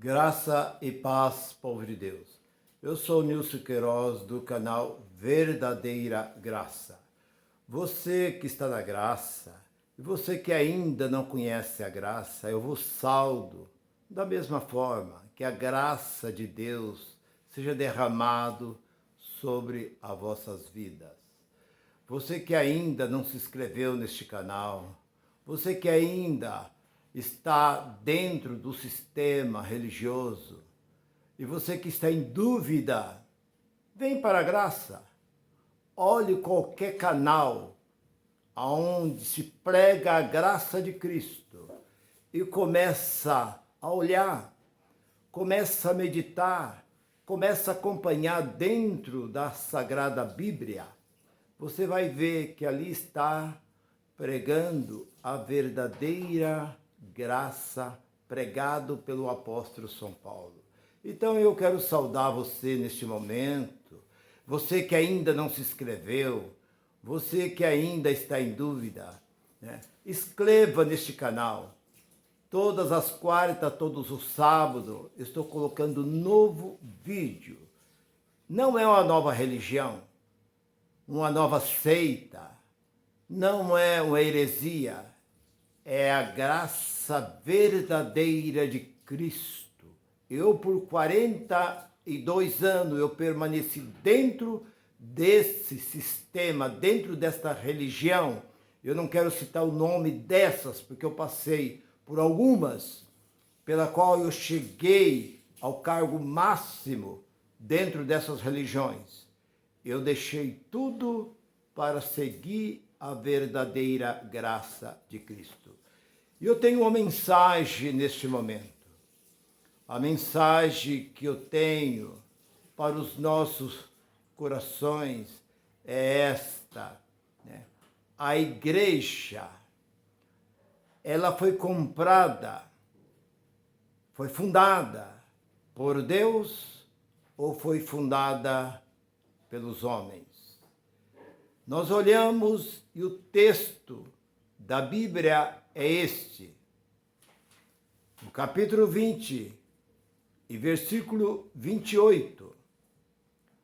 Graça e paz, povo de Deus. Eu sou Nilson Queiroz, do canal Verdadeira Graça. Você que está na graça, e você que ainda não conhece a graça, eu vos saúdo da mesma forma que a graça de Deus seja derramado sobre as vossas vidas. Você que ainda não se inscreveu neste canal, você que ainda está dentro do sistema religioso e você que está em dúvida, vem para a graça. Olhe qualquer canal onde se prega a graça de Cristo e começa a olhar, começa a meditar, começa a acompanhar dentro da Sagrada Bíblia. Você vai ver que ali está pregando a verdadeira graça, pregado pelo apóstolo São Paulo. Então eu quero saudar você neste momento, você que ainda não se inscreveu, você que ainda está em dúvida, né? Inscreva neste canal. Todas as quartas, todos os sábados, estou colocando novo vídeo. Não é uma nova religião, uma nova seita, não é uma heresia, é a graça verdadeira de Cristo. Eu, por 42 anos, eu permaneci dentro desse sistema, dentro desta religião. Eu não quero citar o nome dessas, porque eu passei por algumas, pela qual eu cheguei ao cargo máximo dentro dessas religiões. Eu deixei tudo para seguir a verdadeira graça de Cristo. E eu tenho uma mensagem neste momento. A mensagem que eu tenho para os nossos corações é esta, né? A igreja, ela foi comprada, foi fundada por Deus ou foi fundada pelos homens? Nós olhamos e o texto da Bíblia é este. No capítulo 20 e versículo 28.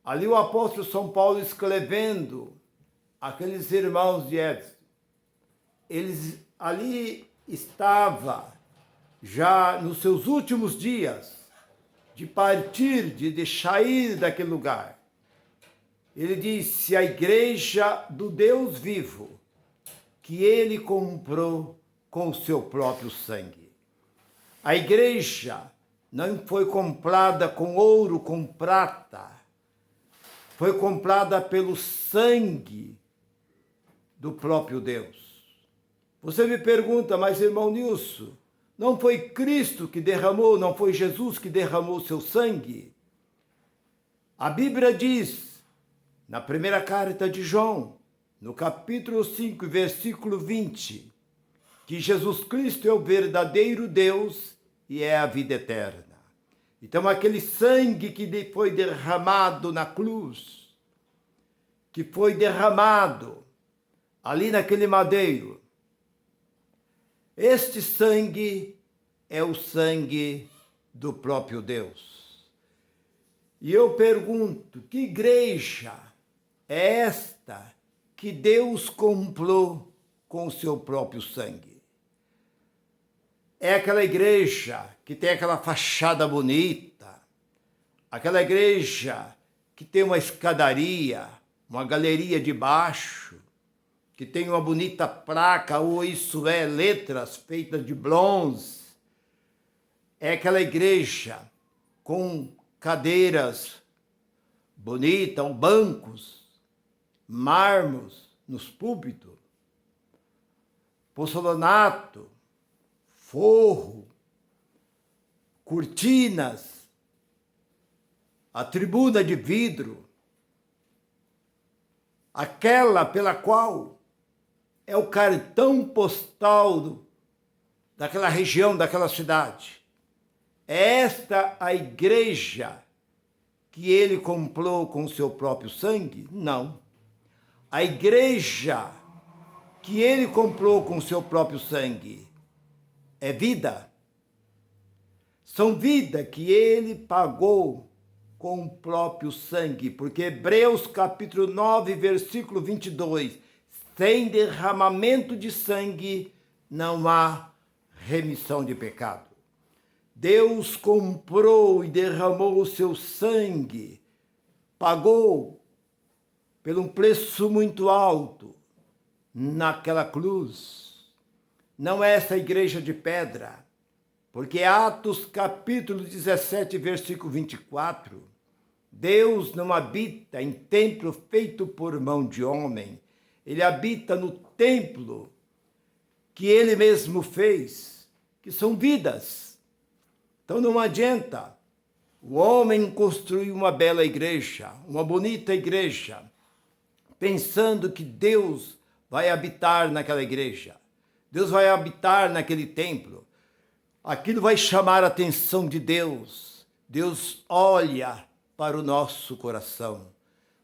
Ali o apóstolo São Paulo escrevendo aqueles irmãos de Éfeso. Eles ali estava já nos seus últimos dias de partir, de sair daquele lugar. Ele disse: a igreja do Deus vivo, que ele comprou com o seu próprio sangue. A igreja não foi comprada com ouro, com prata. Foi comprada pelo sangue do próprio Deus. Você me pergunta, mas irmão Nilson, não foi Cristo que derramou, não foi Jesus que derramou o seu sangue? A Bíblia diz, na primeira carta de João, no capítulo 5, versículo 20, que Jesus Cristo é o verdadeiro Deus e é a vida eterna. Então, aquele sangue que foi derramado na cruz, que foi derramado ali naquele madeiro, este sangue é o sangue do próprio Deus. E eu pergunto, que igreja é esta que Deus comprou com o seu próprio sangue? É aquela igreja que tem aquela fachada bonita, aquela igreja que tem uma escadaria, uma galeria de baixo, que tem uma bonita placa, ou isso é, letras feitas de bronze. É aquela igreja com cadeiras bonitas, bancos, mármores nos púlpitos, porcelanato, forro, cortinas, a tribuna de vidro, aquela pela qual é o cartão postal daquela região, daquela cidade. É esta a igreja que ele comprou com o seu próprio sangue? Não. A igreja que ele comprou com o seu próprio sangue é vida, São vida que ele pagou com o próprio sangue, porque Hebreus capítulo 9, versículo 22, sem derramamento de sangue não há remissão de pecado. Deus comprou e derramou o seu sangue, pagou por um preço muito alto naquela cruz. Não é essa igreja de pedra, porque Atos capítulo 17, versículo 24, Deus não habita em templo feito por mão de homem, ele habita no templo que ele mesmo fez, que são vidas. Então não adianta o homem construir uma bela igreja, uma bonita igreja, pensando que Deus vai habitar naquela igreja, Deus vai habitar naquele templo. Aquilo vai chamar a atenção de Deus. Deus olha para o nosso coração.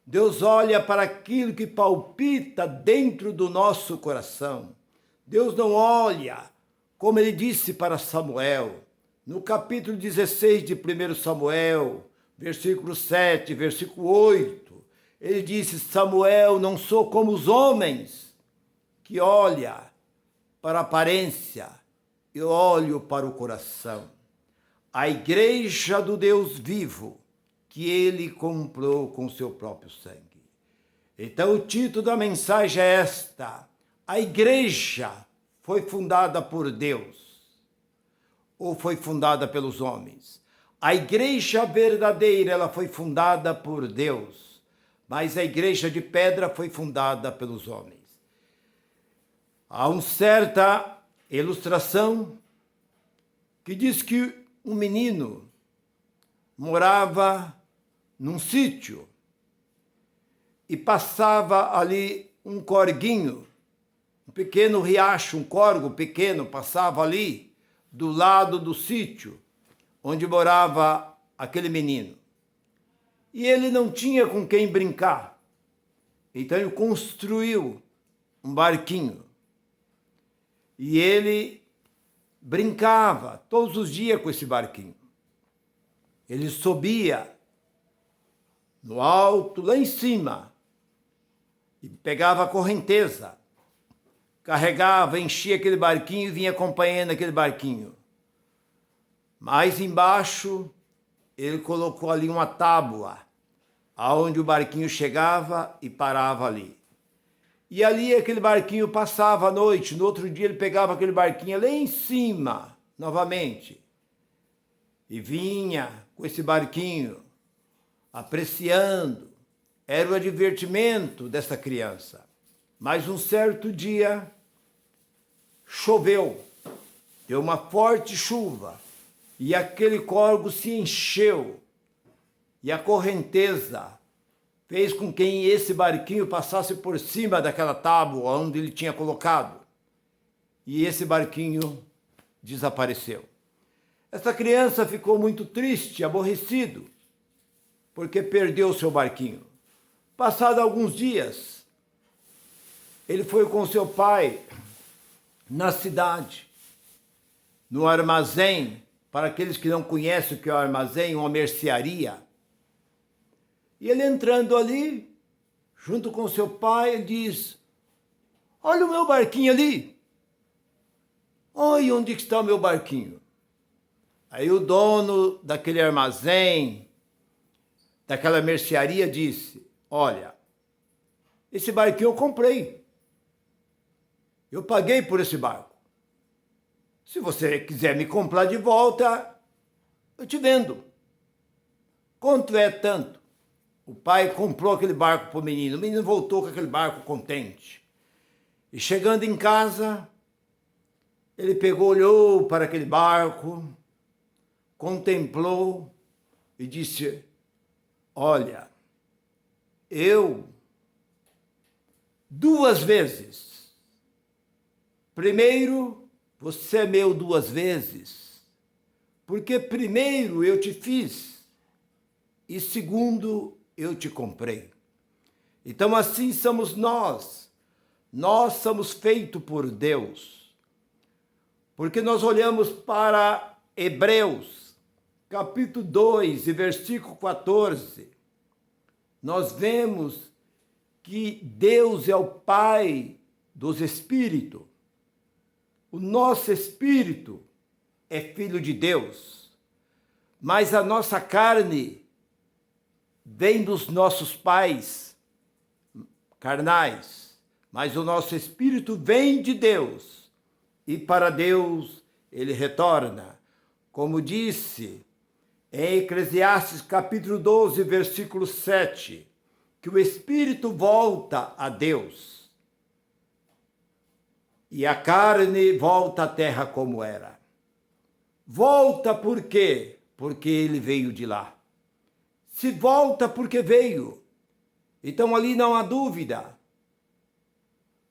Deus olha para aquilo que palpita dentro do nosso coração. Deus não olha, como ele disse para Samuel, no capítulo 16 de 1 Samuel, versículo 7, versículo 8, ele disse: Samuel, não sou como os homens que olha para a aparência, eu olho para o coração. A igreja do Deus vivo, que ele comprou com seu próprio sangue. Então o título da mensagem é esta: a igreja foi fundada por Deus ou foi fundada pelos homens? A igreja verdadeira, ela foi fundada por Deus, mas a igreja de pedra foi fundada pelos homens. Há uma certa ilustração que diz que um menino morava num sítio e passava ali um corguinho, um pequeno riacho, um córrego pequeno passava ali do lado do sítio onde morava aquele menino. E ele não tinha com quem brincar. Então ele construiu um barquinho. E ele brincava todos os dias com esse barquinho. Ele subia no alto, lá em cima, e pegava a correnteza, carregava, enchia aquele barquinho e vinha acompanhando aquele barquinho. Mais embaixo, ele colocou ali uma tábua, aonde o barquinho chegava e parava ali. E ali aquele barquinho passava a noite, no outro dia ele pegava aquele barquinho lá em cima, novamente, e vinha com esse barquinho, apreciando. Era o divertimento dessa criança. Mas um certo dia, choveu, deu uma forte chuva, e aquele córrego se encheu, e a correnteza fez com que esse barquinho passasse por cima daquela tábua onde ele tinha colocado, e esse barquinho desapareceu. Essa criança ficou muito triste, aborrecido, porque perdeu o seu barquinho. Passado alguns dias, ele foi com seu pai na cidade, no armazém. Para aqueles que não conhecem o que é o armazém, uma mercearia. E ele entrando ali, junto com seu pai, ele diz: olha o meu barquinho ali. Olha onde está o meu barquinho. Aí o dono daquele armazém, daquela mercearia, disse: olha, esse barquinho eu comprei. Eu paguei por esse barco. Se você quiser me comprar de volta, eu te vendo. Quanto é tanto? O pai comprou aquele barco para o menino voltou com aquele barco contente. E chegando em casa, ele pegou, olhou para aquele barco, contemplou e disse: olha, eu 2 vezes. Primeiro, você é meu 2 vezes, porque primeiro eu te fiz e segundo eu te comprei. Então assim somos nós. Nós somos feitos por Deus. Porque nós olhamos para Hebreus, capítulo 2 e versículo 14, nós vemos que Deus é o Pai dos espíritos. O nosso espírito é filho de Deus, mas a nossa carne vem dos nossos pais carnais, mas o nosso espírito vem de Deus, e para Deus ele retorna. Como disse em Eclesiastes capítulo 12, versículo 7, que o espírito volta a Deus e a carne volta à terra como era. Volta por quê? Porque ele veio de lá. Se volta porque veio, então ali não há dúvida.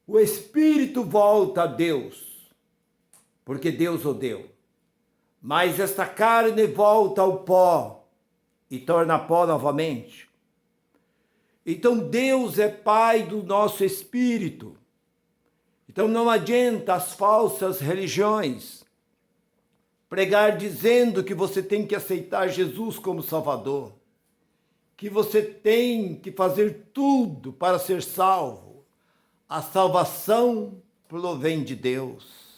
O espírito volta a Deus, porque Deus o deu. Mas esta carne volta ao pó e torna pó novamente. Então Deus é Pai do nosso espírito. Então não adianta as falsas religiões pregar dizendo que você tem que aceitar Jesus como Salvador, que você tem que fazer tudo para ser salvo. A salvação provém de Deus.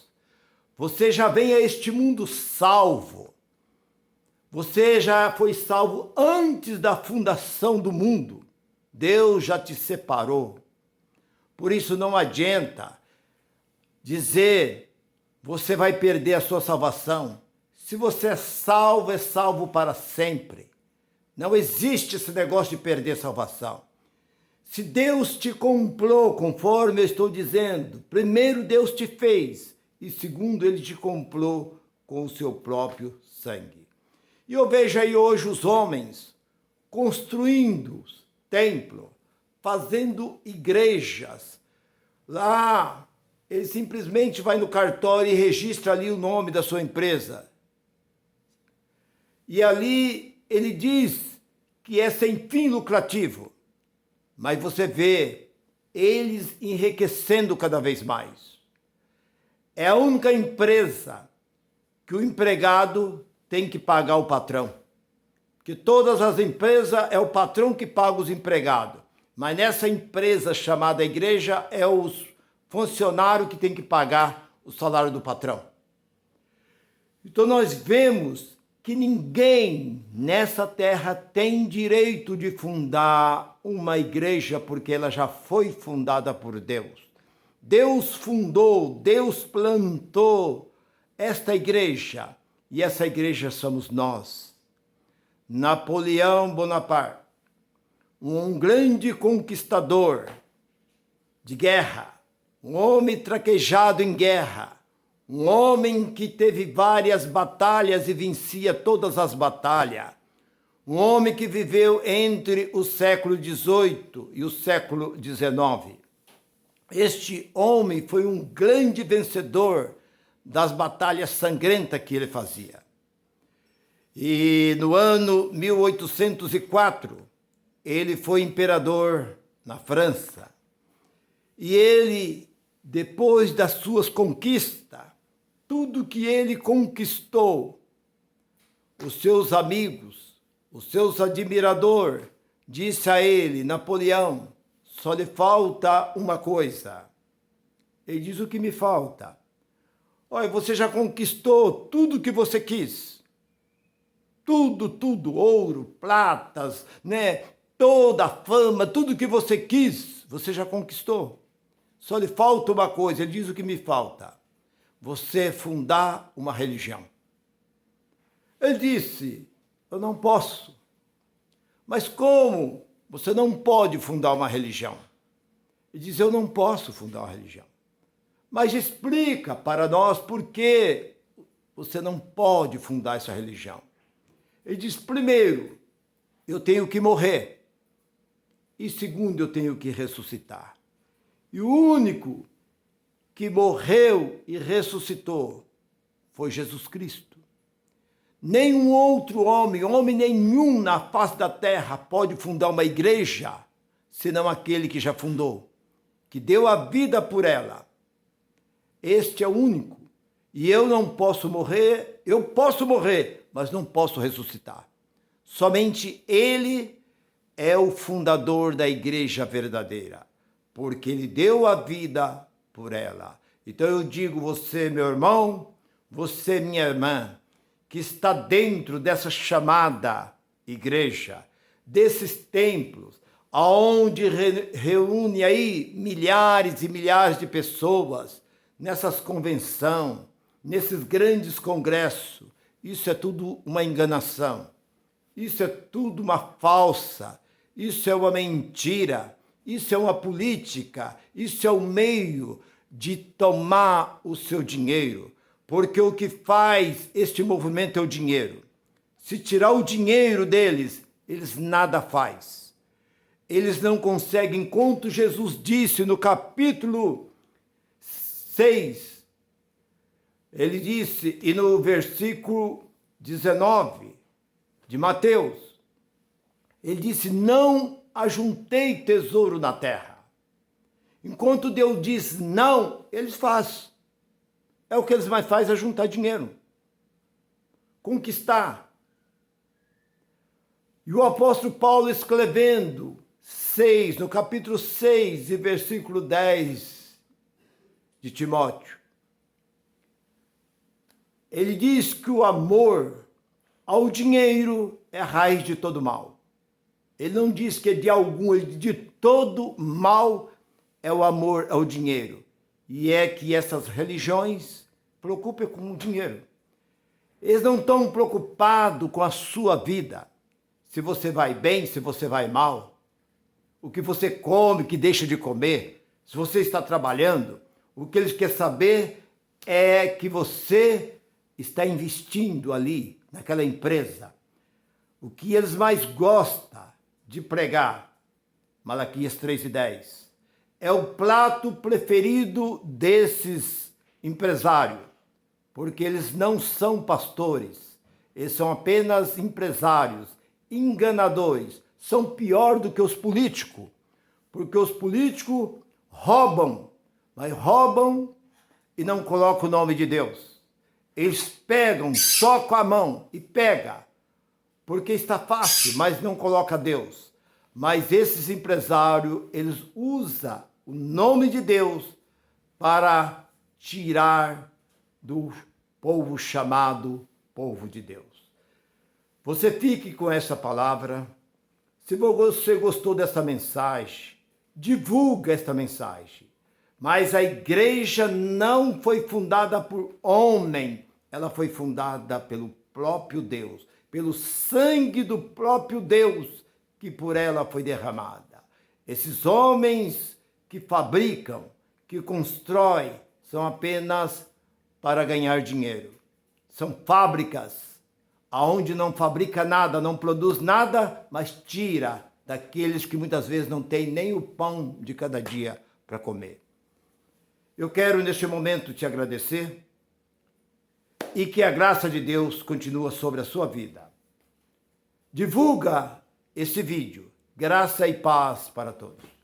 Você já vem a este mundo salvo. Você já foi salvo antes da fundação do mundo. Deus já te separou. Por isso não adianta dizer você vai perder a sua salvação. Se você é salvo para sempre. Não existe esse negócio de perder a salvação. Se Deus te comprou, conforme eu estou dizendo, primeiro Deus te fez, e segundo, ele te comprou com o seu próprio sangue. E eu vejo aí hoje os homens construindo templo, fazendo igrejas. Lá, ele simplesmente vai no cartório e registra ali o nome da sua empresa. E ali ele diz que é sem fim lucrativo. Mas você vê eles enriquecendo cada vez mais. É a única empresa que o empregado tem que pagar o patrão. Porque todas as empresas é o patrão que paga os empregados. Mas nessa empresa chamada igreja é o funcionário que tem que pagar o salário do patrão. Então nós vemos que ninguém nessa terra tem direito de fundar uma igreja porque ela já foi fundada por Deus. Deus fundou, Deus plantou esta igreja, e essa igreja somos nós. Napoleão Bonaparte, um grande conquistador de guerra, um homem traquejado em guerra, um homem que teve várias batalhas e vencia todas as batalhas, um homem que viveu entre o século XVIII e o século XIX. Este homem foi um grande vencedor das batalhas sangrentas que ele fazia. E no ano 1804, ele foi imperador na França. E ele, depois das suas conquistas, tudo que ele conquistou, os seus amigos, os seus admiradores, disse a ele, Napoleão, só lhe falta uma coisa. Ele diz, o que me falta? Olha, você já conquistou tudo que você quis. Tudo, ouro, pratas, né? Toda a fama, tudo que você quis, você já conquistou. Só lhe falta uma coisa, ele diz o que me falta. Você fundar uma religião. Ele disse, eu não posso. Mas como você não pode fundar uma religião? Ele diz, eu não posso fundar uma religião. Mas explica para nós por que você não pode fundar essa religião. Ele diz, primeiro, eu tenho que morrer. E segundo, eu tenho que ressuscitar. E o único que morreu e ressuscitou foi Jesus Cristo. Nenhum outro homem nenhum na face da terra pode fundar uma igreja, senão aquele que já fundou, que deu a vida por ela. Este é o único. E eu não posso morrer, eu posso morrer, mas não posso ressuscitar. Somente Ele é o fundador da igreja verdadeira, porque Ele deu a vida por ela. Então eu digo, você, meu irmão, você, minha irmã, que está dentro dessa chamada igreja, desses templos, aonde reúne aí milhares e milhares de pessoas, nessas convenções, nesses grandes congressos, isso é tudo uma enganação, isso é tudo uma falsa, isso é uma mentira, isso é uma política, isso é o meio de tomar o seu dinheiro, porque o que faz este movimento é o dinheiro. Se tirar o dinheiro deles, eles nada fazem. Eles não conseguem, enquanto Jesus disse no capítulo 6, ele disse, e no versículo 19 de Mateus, ele disse, não ajuntei tesouro na terra. Enquanto Deus diz não, eles fazem. É o que eles mais fazem, é juntar dinheiro. Conquistar. E o apóstolo Paulo escrevendo no capítulo 6 e versículo 10 de Timóteo, ele diz que o amor ao dinheiro é a raiz de todo mal. Ele não diz que é de algum, ele diz de todo mal é o amor ao dinheiro. E é que essas religiões preocupam com o dinheiro. Eles não estão preocupados com a sua vida. Se você vai bem, se você vai mal. O que você come, o que deixa de comer. Se você está trabalhando. O que eles querem saber é que você está investindo ali, naquela empresa. O que eles mais gostam de pregar. Malaquias 3:10. É o prato preferido desses empresários, porque eles não são pastores, eles são apenas empresários, enganadores, são pior do que os políticos, porque os políticos roubam, mas roubam e não colocam o nome de Deus. Eles pegam só com a mão e pegam, porque está fácil, mas não coloca Deus. Mas esses empresários, eles usam o nome de Deus para tirar do povo chamado povo de Deus. Você fique com essa palavra. Se você gostou dessa mensagem, divulga esta mensagem. Mas a igreja não foi fundada por homem, ela foi fundada pelo próprio Deus, pelo sangue do próprio Deus que por ela foi derramada. Esses homens que fabricam, que constroem, são apenas para ganhar dinheiro. São fábricas onde não fabrica nada, não produz nada, mas tira daqueles que muitas vezes não têm nem o pão de cada dia para comer. Eu quero neste momento te agradecer e que a graça de Deus continue sobre a sua vida. Divulga esse vídeo. Graça e paz para todos.